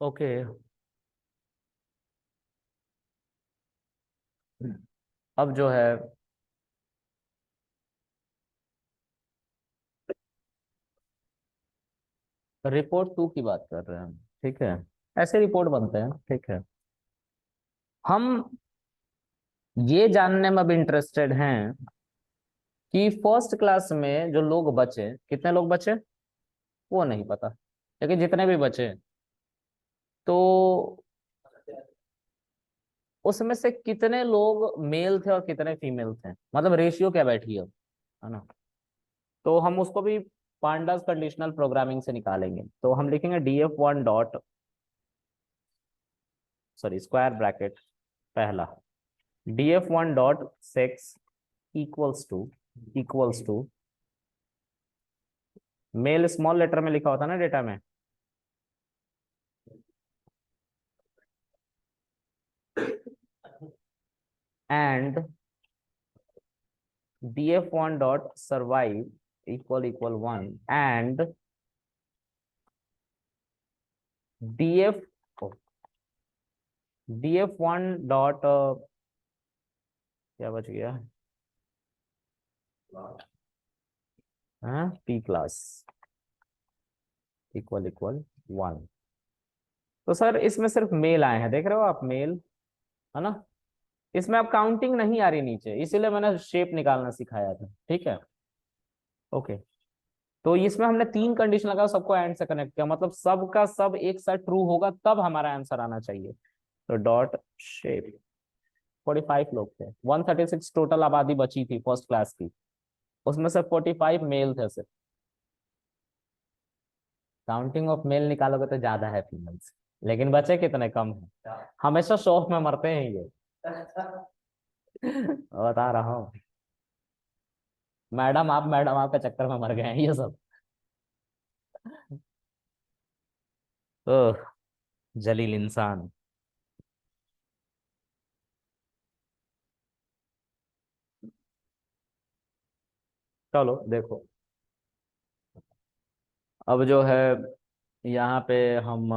Okay. अब जो है रिपोर्ट 2 की बात कर रहे हैं हम। ठीक है, ऐसे रिपोर्ट बनते हैं। ठीक है, हम ये जानने में अब इंटरेस्टेड हैं कि फर्स्ट क्लास में जो लोग बचे, कितने लोग बचे वो नहीं पता, लेकिन जितने भी बचे तो उसमें से कितने लोग मेल थे और कितने फीमेल थे, मतलब रेशियो क्या बैठी है ना। तो हम उसको भी पांडास कंडीशनल प्रोग्रामिंग से निकालेंगे। तो हम लिखेंगे df1 dot, sorry square bracket पहला, df1 dot sex equals to male small letter में लिखा होता है ना डेटा में, and df1 dot survive equal 1 and df df1 dot क्या बच गया, हाँ p क्लास इक्वल 1। तो सर इसमें सिर्फ मेल आए हैं, देख रहे हो आप, मेल है ना। इसमें अब काउंटिंग नहीं आ रही नीचे, इसीलिए मैंने शेप निकालना सिखाया था। ठीक है, ओके। तो इसमें हमने 3 कंडीशन लगा, सबको एंड से कनेक्ट किया, मतलब सब का सब एक साथ ट्रू होगा तब हमारा आंसर आना चाहिए। तो डॉट शेप, 45 लोग थे, 136 टोटल आबादी बची थी फर्स्ट क्लास की, उसमें से 45 मेल थे सिर्फ। काउंटिंग ऑफ मेल निकालोगे तो ज्यादा है फीमेल्स, लेकिन बचे कितने, कम है। हमेशा शौक में मरते हैं ये। बता रहा हूँ, मैडम आपके चक्कर में मर गए हैं ये सब। ओह, जलील इंसान। चलो देखो, अब जो है यहाँ पे हम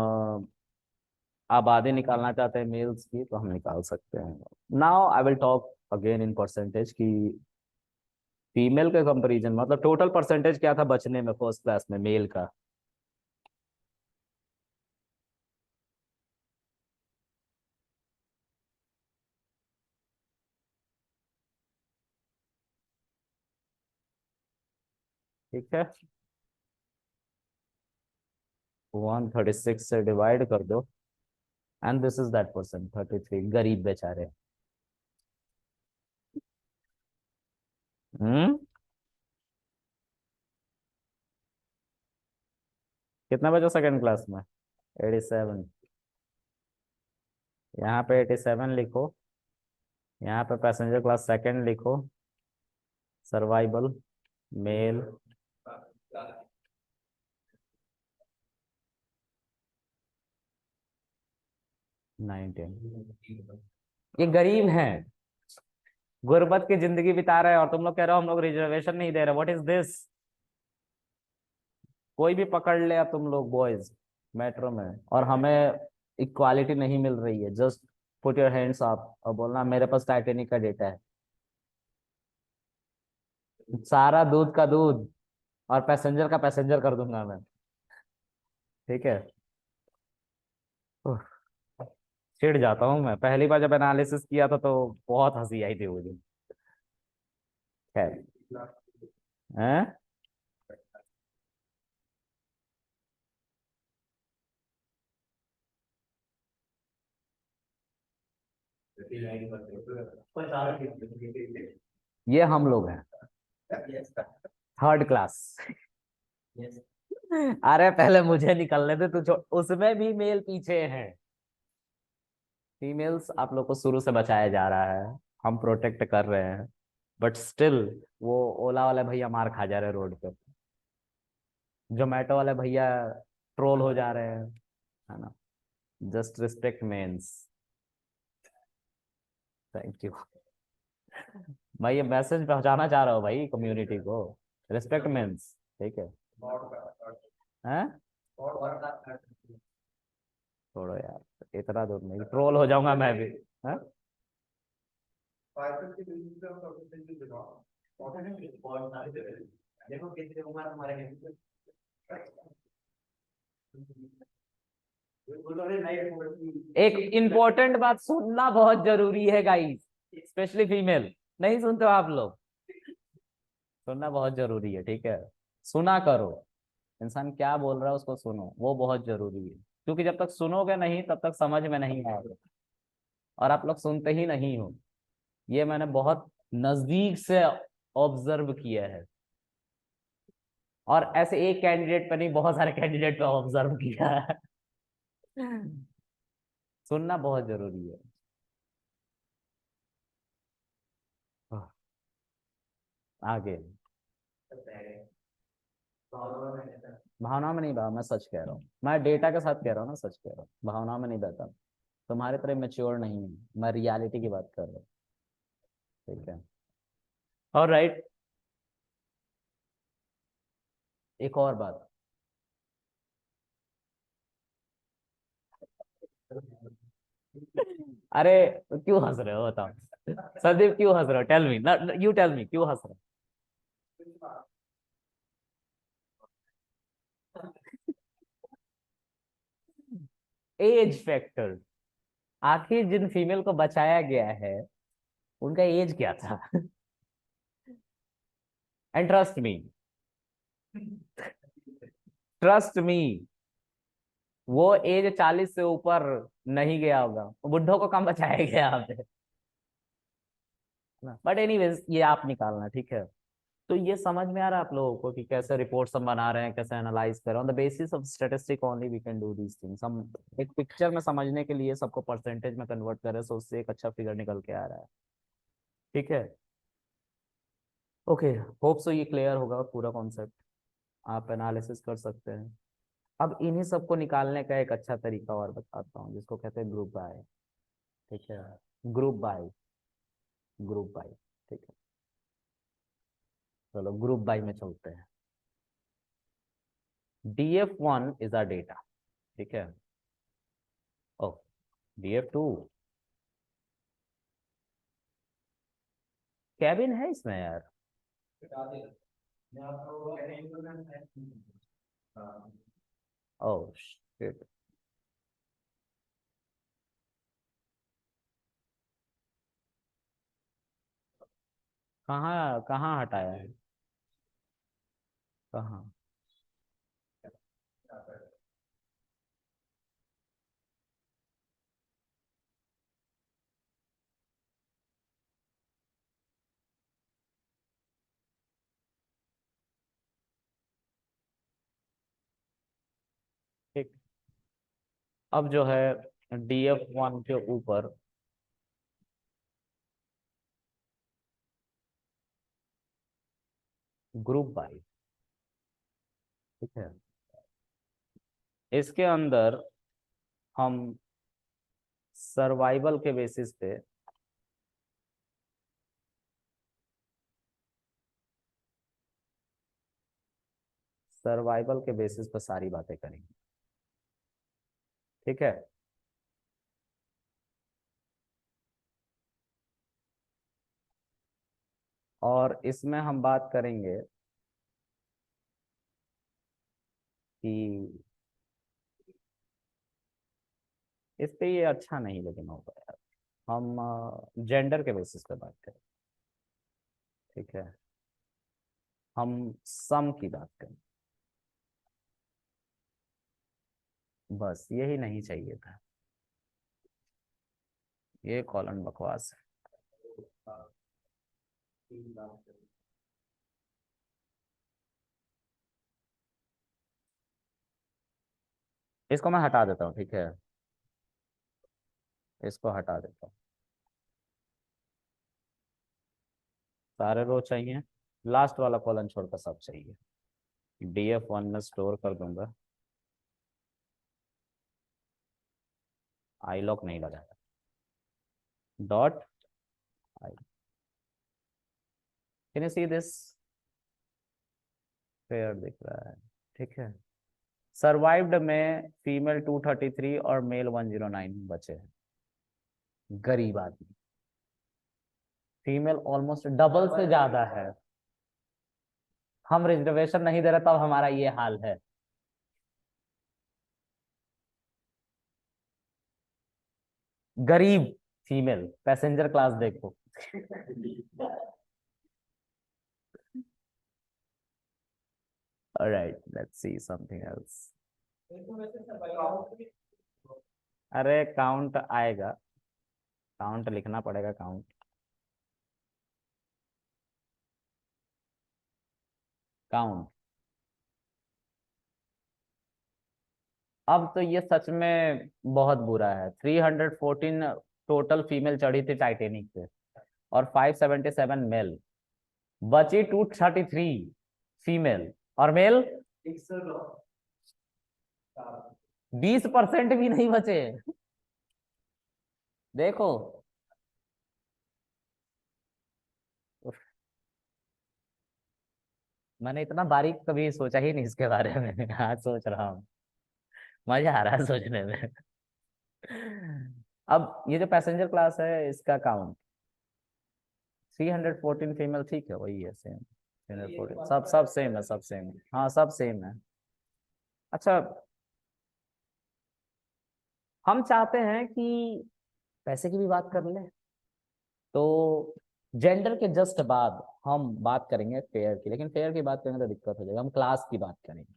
आबादी निकालना चाहते हैं मेल्स की, तो हम निकाल सकते हैं। Now I will talk again in percentage की फीमेल के कंपैरिजन, मतलब टोटल परसेंटेज क्या था बचने में फर्स्ट क्लास में मेल का। ठीक है, 136 से डिवाइड कर दो, and this is that percent 33, गरीब बेचारे। हम्म, कितना बचा सेकंड क्लास में, 87। यहाँ पे 87 लिखो, यहाँ पे पैसेंजर क्लास सेकंड लिखो, सर्वाइवल मेल, 19। ये गरीब हैं, गुर्बत की जिंदगी बिता रहे हैं, और तुम लोग कह रहे हो हम लोग रिजर्वेशन नहीं दे रहे, व्हाट इज दिस। कोई भी पकड़ ले तुम लोग बॉयज मेट्रो में, और हमें इक्वालिटी नहीं मिल रही है, just put your hands up और बोलना मेरे पास टाइटेनिक का डेटा है। सारा दूध का दूध और पैसेंजर का पैसेंजर कर दूंगा मैं। ठीक है, उफ, चिढ़ जाता हूँ मैं, पहली बार जब एनालिसिस किया था तो बहुत हंसी आई थी मुझे। खैर, हैं? ये हम लोग हैं, थर्ड क्लास। अरे पहले मुझे निकलने दे, तू उसमें भी मेल पीछे हैं। फीमेल्स आप लोग को शुरू से बचाया जा रहा है, हम प्रोटेक्ट कर रहे हैं, बट स्टिल वो ओला वाले भैया मार खा जा रहे हैं रोड पे, जोमेटो वाले भैया ट्रोल हो जा रहे हैं, है ना। Just respect men's. Thank you भाई, ये मैसेज पहुंचाना चाह रहा हूँ भाई कम्युनिटी को, रिस्पेक्ट मेंस। ठीक है, हैं? छोड़ो यार, इतना दूर नहीं, ट्रोल हो जाऊंगा मैं भी। हाँ? एक इम्पोर्टेंट बात, सुनना बहुत जरूरी है गाइस, स्पेशली फीमेल। नहीं सुनते हो आप लोग? सुनना बहुत जरूरी है, ठीक है। सुना करो, इंसान क्या बोल रहा है उसको सुनो, वो बहुत जरूरी है। क्योंकि जब तक सुनोगे नहीं तब तक समझ में नहीं आएगा, और आप लोग सुनते ही नहीं हो। ये मैंने बहुत नजदीक से ऑब्जर्व किया है, और ऐसे एक कैंडिडेट पे नहीं, बहुत सारे कैंडिडेट पे ऑब्जर्व किया है। सुनना बहुत जरूरी है। आगे, भावना में नहीं बा, मैं सच कह रहा हूँ, मैं डेटा के साथ कह रहा हूँ ना, सच कह रहा हूँ, भावना में नहीं बता। तुम्हारे तरह मेच्योर नहीं हूँ मैं, रियलिटी की बात कर रहा हूँ, ठीक है। और राइट, एक और बात। अरे क्यों हंस रहे हो बताओ, संदीप क्यों हंस रहे हो, टेल मी ना, यू टेल मी क्यों हंस रहे हो? एज फैक्टर, आखिर जिन फीमेल को बचाया गया है उनका एज क्या था? And trust me, trust me, वो एज 40 से ऊपर नहीं गया होगा, बुढ़ों को कम बचाया गया यहाँ पे ना। बट एनीवेज, ये आप निकालना, ठीक है। तो ये समझ में आ रहा है आप लोगों को कि कैसे रिपोर्ट्स हम बना रहे हैं, कैसे एनालाइज कर रहे हैं, on the basis of statistic only we can do these things. हम एक पिक्चर में समझने के लिए सबको परसेंटेज में कन्वर्ट कर रहे हैं, so उससे एक अच्छा फिगर निकल के आ रहा है, ठीक है। ओके, होप सो ये क्लियर होगा पूरा कॉन्सेप्ट, आप एनालिसिस कर सकते हैं। अब इन्हीं सबको निकालने का एक अच्छा तरीका और बताता हूँ, जिसको कहते हैं ग्रुप बाय, ठीक है। ग्रुप बाय, ग्रुप बाय, ठीक है। चलो ग्रुप बाय में चलते हैं। DF1 इज आर डेटा, ठीक है। ओ, DF2 कैबिन है इसमें यार। ओ शिट, कहाँ कहाँ हटाया है, कहाँ? ठीक, अब जो है DF1 के ऊपर ग्रुप बाय, ठीक है। इसके अंदर हम सर्वाइवल के बेसिस पे सर्वाइवल के बेसिस पे सारी बातें करेंगे, ठीक है। और इसमें हम बात करेंगे कि इस पे ये अच्छा नहीं लेकिन होगा यार, हम जेंडर के बेसिस पे बात करें, ठीक है। हम सम की बात करें, बस यही नहीं चाहिए था, ये कॉलन बकवास है। इसको मैं हटा देता हूँ, ठीक है, इसको हटा देता हूँ। सारे रो चाहिए, लास्ट वाला कॉलन छोड़कर सब चाहिए। DF1 में स्टोर कर दूंगा, आई लॉक नहीं लगाया, dot I, can you see this, fair दिख रहा है, ठीक है। सर्वाइव्ड में फीमेल 233 और मेल 109 बचे हैं। गरीब आदमी, फीमेल ऑलमोस्ट डबल से ज्यादा है। हम रिजर्वेशन नहीं दे रहे तब हमारा ये हाल है। गरीब फीमेल पैसेंजर क्लास देखो। Alright, let's see something else. अरे काउंट आएगा, काउंट लिखना पड़ेगा, काउंट। काउंट अब तो ये सच में बहुत बुरा है। 314 टोटल फीमेल चढ़ी थी टाइटेनिक पे और 577 मेल, बची 233 फीमेल और मेल 20% भी नहीं बचे। देखो मैंने इतना बारीक कभी सोचा ही नहीं इसके बारे में। आज सोच रहा हूँ, मजा आ रहा है सोचने में। अब ये जो पैसेंजर क्लास है इसका काउंट 314 फीमेल, ठीक है वही है सेम। 314 सब सब सेम है, सब सेम है, हाँ सब सेम है। अच्छा, हम चाहते हैं कि पैसे की भी बात कर ले, तो जेंडर के जस्ट बाद हम बात करेंगे फेयर की, लेकिन फेयर की बात करेंगे तो दिक्कत हो जाएगा। हम क्लास की बात करेंगे।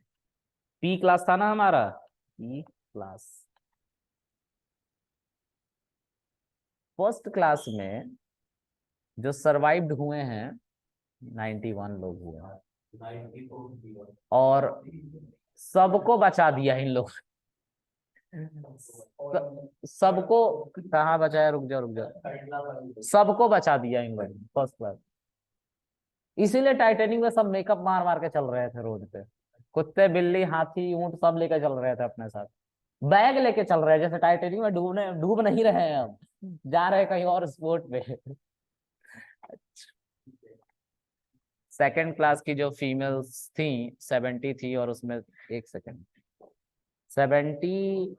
पी क्लास था ना हमारा, पी क्लास। फर्स्ट क्लास में जो सरवाइव्ड हुए हैं 91 लोग हुए हैं और सबको बचा दिया इन लोग। सबको कहाँ बचाया, रुक जाओ रुक जाओ, सबको बचा दिया इन लोग फर्स्ट क्लास। इसीलिए टाइटेनिक में सब मेकअप मार मार के चल रहे थे रोड पे। कुत्ते बिल्ली हाथी ऊंट सब लेकर चल रहे थे अपने साथ, बैग लेके चल रहे हैं, जैसे टाइटेनिक में डूबने डूब नहीं रहे हैं हम, जा रहे हैं कहीं और स्पोर्ट पे। सेकंड क्लास की जो फीमेल्स थी 70 थी और उसमें एक सेकंड 70,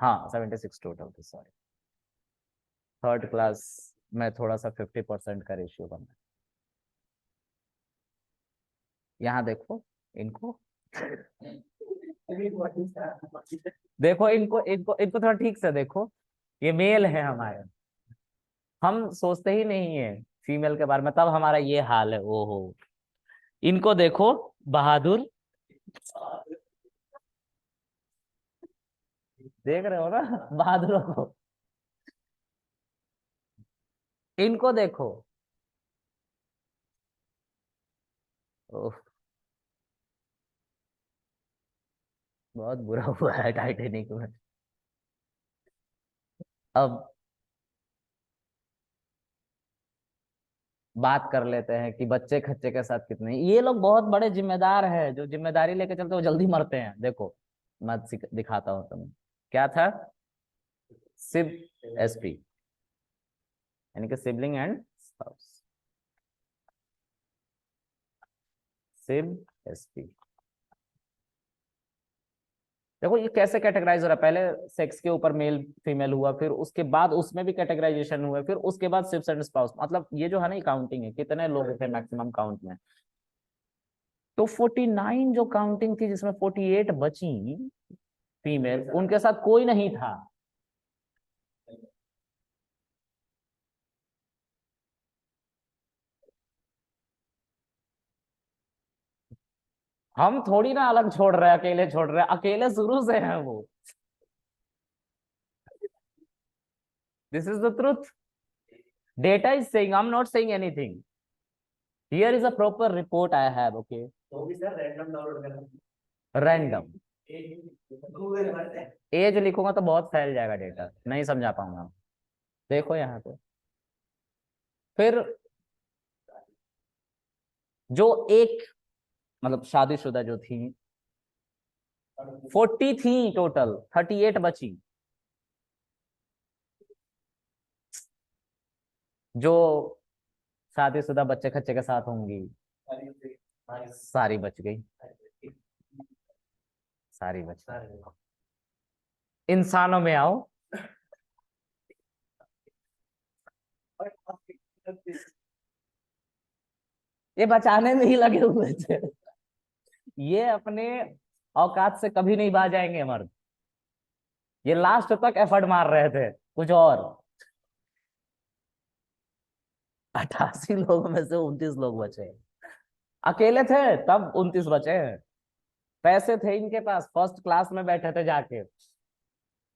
हाँ 76 टोटल थी, सॉरी। थर्ड क्लास में थोड़ा सा 50% का रेशियो बना। यहाँ देखो इनको, देखो इनको इनको इनको थोड़ा ठीक से देखो, ये मेल है हमारे। हम सोचते ही नहीं है फीमेल के बारे में, तब हमारा ये हाल है। ओहो, इनको देखो, बहादुर, देख रहे हो ना बहादुरों को। इनको देखो, ओह बहुत बुरा हुआ है टाइटेनिक में। अब बात कर लेते हैं कि बच्चे खच्चे के साथ कितने, ये लोग बहुत बड़े जिम्मेदार है, जो जिम्मेदारी लेके चलते वो जल्दी मरते हैं। देखो मैं दिखाता हूँ तुम्हें, क्या था, सिब एसपी, यानी कि सिबलिंग एंड स्पाउस, सिब एसपी। देखो ये कैसे कैटेगराइज हो रहा है, पहले सेक्स के ऊपर मेल फीमेल हुआ, फिर उसके बाद उसमें भी कैटेगराइजेशन हुआ, फिर उसके बाद सिब्स एंड स्पाउस। मतलब ये जो है ना काउंटिंग है, कितने लोग थे मैक्सिमम काउंट में, तो 49 जो काउंटिंग थी जिसमें 48 बची फीमेल, उनके साथ कोई नहीं था। हम थोड़ी ना अलग छोड़ रहे हैं, अकेले छोड़ रहे हैं, अकेले शुरू से हैं वो। This is the truth, data is saying, I am not saying anything, here is a proper report I have, okay. तो भी सर रैंडम डाउनलोड करना, रैंडम एज लिखूंगा तो बहुत फैल जाएगा डेटा, नहीं समझा पाऊंगा। देखो यहाँ पे, फिर जो एक मतलब शादीशुदा जो थी 40 थी टोटल, 38 बची, जो शादीशुदा बच्चे खच्चे के साथ होंगी सारी बच गई। सारी बचा। इंसानों में आओ। ये बचाने में ही लगे हुए थे। ये अपने औकात से कभी नहीं बाज जाएंगे मर्द। ये लास्ट तक एफर्ट मार रहे थे कुछ और। 88 लोगों में से 29 लोग बचे। अकेले थे तब 29 बचे हैं। पैसे थे इनके पास, फर्स्ट क्लास में बैठे थे जाके,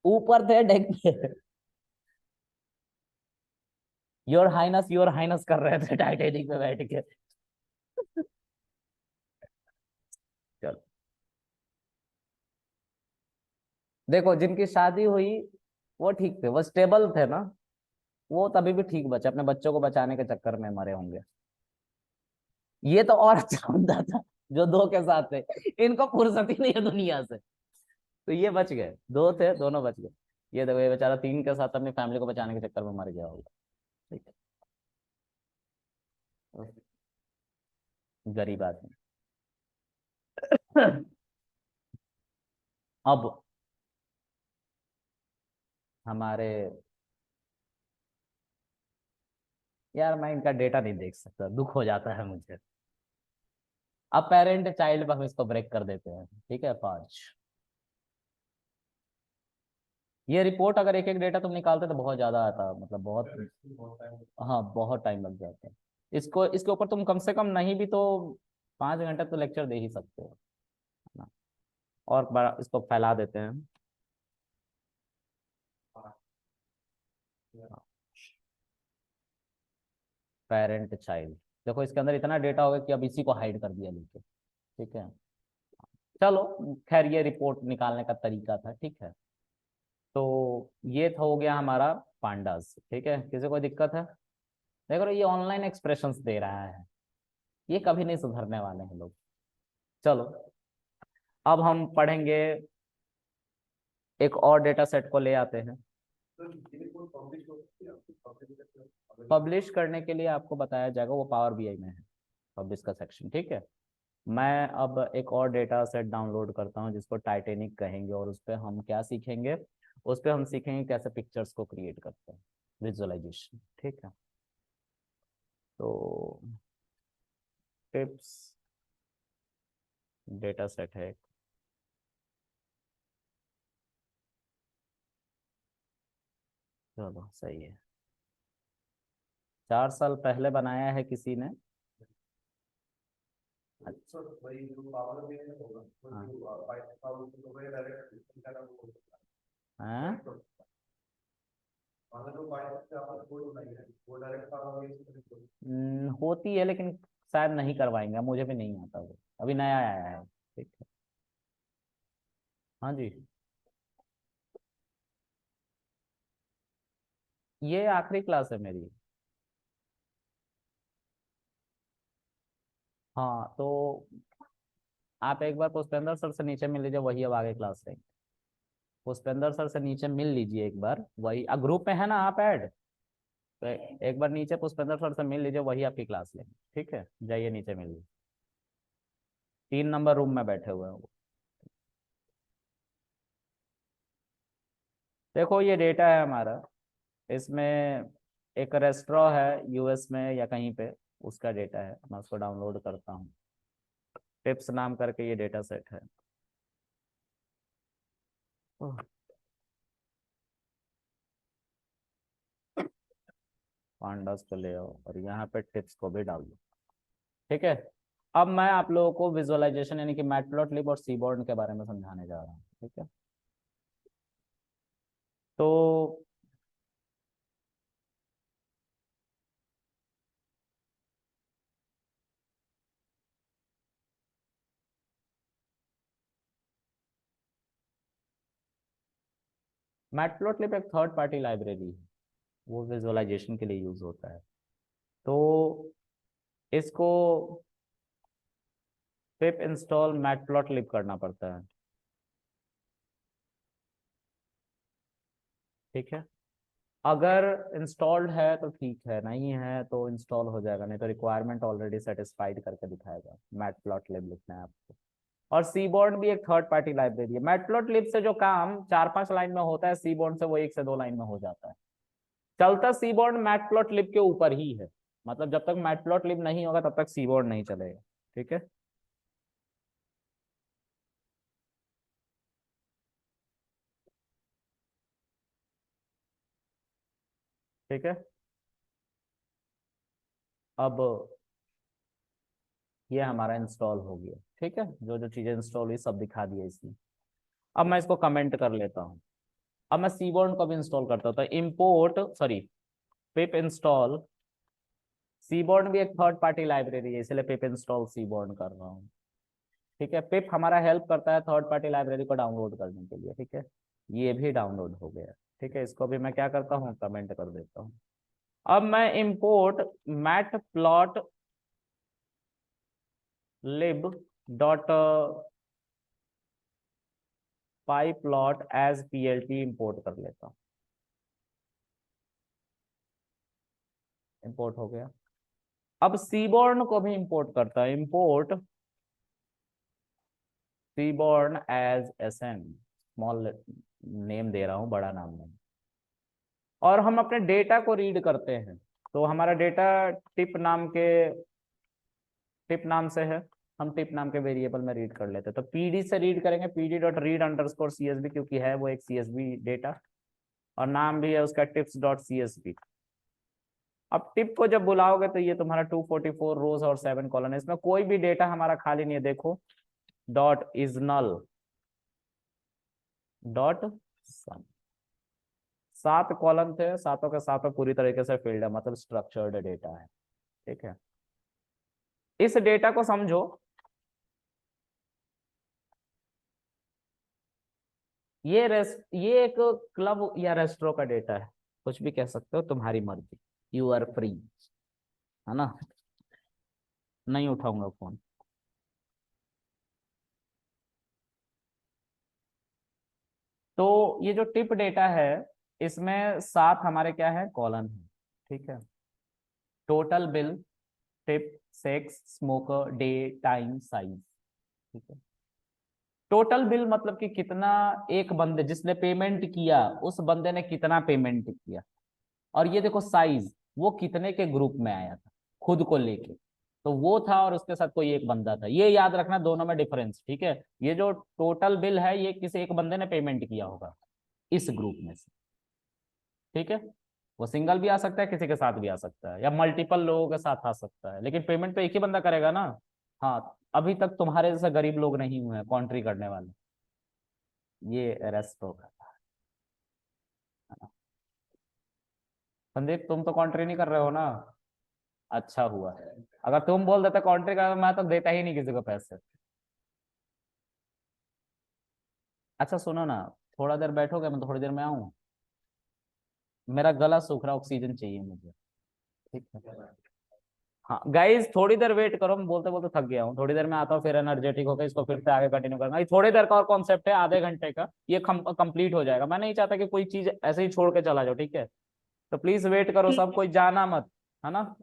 ऊपर थे डेक पे। योर हाइनस कर रहे थे टाइटैनिक पे बैठ के। चलो देखो, जिनकी शादी हुई वो ठीक थे, वो स्टेबल थे ना, वो तभी भी ठीक बचे, अपने बच्चों को बचाने के चक्कर में मरे होंगे। ये तो और अच्छा बंदा था जो दो के साथ थे, इनको फुर्सत ही नहीं है दुनिया से, तो ये बच गए। दो थे, दोनों बच गए। ये देखो, ये बेचारा तीन के साथ अपनी फैमिली को बचाने के चक्कर में मर गया होगा। ठीक है, गरीब आदमी। अब हमारे, यार मैं इनका डेटा नहीं देख सकता, दुख हो जाता है मुझे। अब पेरेंट चाइल्ड पर हम इसको ब्रेक कर देते हैं, ठीक है, 5। ये रिपोर्ट अगर एक एक डेटा तुम निकालते तो बहुत ज्यादा आता, मतलब बहुत। हाँ, बहुत टाइम लग जाता है। इसको, इसके ऊपर तुम कम से कम नहीं भी तो 5 घंटे तो लेक्चर दे ही सकते हो, है ना। और बड़ा इसको फैला देते हैं। पेरेंट चाइल्ड, देखो इसके अंदर इतना डेटा होगा कि अब इसी को हाइड कर दिया नीचे। ठीक है, चलो खैर ये रिपोर्ट निकालने का तरीका था, ठीक है। तो ये था, हो गया हमारा पांडास। ठीक है, किसी को दिक्कत है? देखो ये ऑनलाइन एक्सप्रेशंस दे रहा है, ये कभी नहीं सुधरने वाले हैं लोग। चलो अब हम पढ़ेंगे, एक और डेटा सेट को ले आते हैं। पब्लिश करने के लिए आपको बताया जाएगा, वो पावर बीआई में है पब्लिश का सेक्शन, ठीक है। मैं अब एक और डेटा सेट डाउनलोड करता हूँ जिसको टाइटेनिक कहेंगे, और उस पर हम क्या सीखेंगे? उस पर हम सीखेंगे कैसे पिक्चर्स को क्रिएट करते हैं, विजुअलाइजेशन, ठीक है। तो टिप्स डेटा सेट है, चलो सही है। 4 साल पहले बनाया है किसी ने। अच्छा, हाँ हाँ? होती है लेकिन शायद नहीं करवाएंगे, मुझे भी नहीं आता वो, अभी नया आया है। ठीक है, हाँ जी। ये आखिरी क्लास है मेरी। हाँ तो आप एक बार पुष्पेंद्र सर से नीचे मिल लीजिए, वही अब आगे क्लास है। पुष्पेंद्र सर से नीचे मिल लीजिए एक बार, वही ग्रुप में है ना आप ऐड, तो एक बार नीचे पुष्पेंद्र सर से मिल लीजिए, वही आपकी क्लास लेंगे, ठीक है। जाइए नीचे मिल लीजिए, 3 नंबर रूम में बैठे हुए हैं वो। देखो ये डेटा है हमारा, इसमें एक रेस्ट्रॉ है यूएस में या कहीं पे, उसका डेटा है, मैं उसको डाउनलोड करता हूँ। टिप्स नाम करके ये डेटा सेट है। ओह, पांडास को ले आओ और यहाँ पे टिप्स को भी डाल दो, ठीक है। अब मैं आप लोगों को विजुअलाइजेशन यानी कि मैटप्लॉटलिब और सीबोर्न के बारे में समझाने जा रहा हूँ, ठीक है। तो मैटप्लॉटलिब एक थर्ड पार्टी लाइब्रेरी है, वो विजुअलाइजेशन के लिए यूज होता है। तो इसको पिप इंस्टॉल मैटप्लॉटलिब करना पड़ता है, ठीक है। अगर इंस्टॉल्ड है तो ठीक है, नहीं है तो इंस्टॉल हो जाएगा, नहीं तो रिक्वायरमेंट ऑलरेडी सेटिस्फाइड करके दिखाएगा। मैटप्लॉटलिब लिखना है आपको। और सीबोर्न भी एक थर्ड पार्टी लाइब्रेरी है। मैटप्लॉटलिब से जो काम 4-5 लाइन में होता है, सीबोर्न से वो 1 से 2 लाइन में हो जाता है। चलता सीबोर्न मैटप्लॉटलिब के ऊपर ही है, मतलब जब तक मैटप्लॉटलिब नहीं होगा तब तक सीबोर्न नहीं चलेगा। ठीक है, ठीक है। अब ये हमारा इंस्टॉल हो गया। ठीक है, जो जो चीजें इंस्टॉल हुई सब दिखा दिया इसमें। अब मैं इसको कमेंट कर लेता हूँ। अब मैं सीबोर्न को भी इंस्टॉल करता हूँ, तो इम्पोर्ट सॉरी पिप इंस्टॉल सीबोर्न भी एक थर्ड पार्टी लाइब्रेरी है, इसलिए पिप इंस्टॉल सीबोर्न कर रहा हूँ। ठीक है, पिप हमारा हेल्प करता है थर्ड पार्टी लाइब्रेरी को डाउनलोड करने के लिए। ठीक है, ये भी डाउनलोड हो गया। ठीक है, इसको भी मैं क्या करता हूँ, कमेंट कर देता हूँ। अब मैं इंपोर्ट मैट प्लॉट लिब डॉट पाई प्लॉट एज पीएलटी इंपोर्ट कर लेता हूँ। इंपोर्ट हो गया। अब सीबोर्न को भी इंपोर्ट करता है, import seaborne as SN, small name दे रहा हूं, बड़ा नाम नहीं। और हम अपने डेटा को रीड करते हैं, तो हमारा डेटा टिप नाम से है, हम टिप नाम के वेरिएबल में रीड कर लेते हैं। तो पीडी से रीड करेंगे, PD dot read underscore CSB, क्योंकि है वो एक सीएसबी डेटा, और नाम भी है उसका टिप्स डॉट सीएसबी। अब टिप को जब बुलाओगे तो ये तुम्हारा 244 रोज और 7 कॉलन है, इसमें कोई भी डेटा हमारा खाली नहीं है। देखो dot is null dot sum, 7 column थे, सातों के सातों पूरी तरीके से फील्ड है, मतलब स्ट्रक्चर्ड डेटा है। ठीक है, इस डेटा को समझो। ये एक क्लब या रेस्टोरेंट का डेटा है, कुछ भी कह सकते हो, तुम्हारी मर्जी, यू आर फ्री, है ना। नहीं उठाऊंगा फोन। तो ये जो टिप डेटा है, इसमें 7 हमारे क्या है, कॉलम है। ठीक है, total bill, tip, sex, smoker, day, time, size. ठीक है, टोटल बिल मतलब कि कितना, एक बंदे जिसने पेमेंट किया उस बंदे ने कितना पेमेंट किया। और ये देखो साइज, वो कितने के ग्रुप में आया था खुद को लेके, तो वो था और उसके साथ कोई एक बंदा था। ये याद रखना दोनों में डिफरेंस। ठीक है, ये जो टोटल बिल है ये किसी एक बंदे ने पेमेंट किया होगा इस ग्रुप में से। ठीक है, वो सिंगल भी आ सकता है, किसी के साथ भी आ सकता है, या मल्टीपल लोगों के साथ आ सकता है, लेकिन पेमेंट तो एक ही बंदा करेगा ना। हाँ, अभी तक तुम्हारे जैसे गरीब लोग नहीं हुए हैं कॉन्ट्री करने वाले, ये रेस्ट होगा। संदीप तुम तो कॉन्ट्री नहीं कर रहे हो ना, अच्छा हुआ। अगर तुम बोल देते कॉन्ट्री कर, मैं तो देता ही नहीं किसी को पैसे। अच्छा सुनो ना, थोड़ा देर बैठोगे, मैं थोड़ी देर में आऊँ, मेरा गला सूख रहा, ऑक्सीजन चाहिए मुझे। ठीक है, हाँ गाइज थोड़ी देर वेट करो, मैं बोलते बोलते थक गया हूँ, थोड़ी देर में आता हूँ, फिर एनर्जेटिक होकर इसको फिर से आगे कंटिन्यू करूंगा। ये थोड़ी देर का और कॉन्सेप्ट है, आधे घंटे का, ये कंप्लीट हो जाएगा। मैं नहीं चाहता कि कोई चीज ऐसे ही छोड़ के चला जाओ। ठीक है, तो प्लीज वेट करो, सब कोई जाना मत, है ना।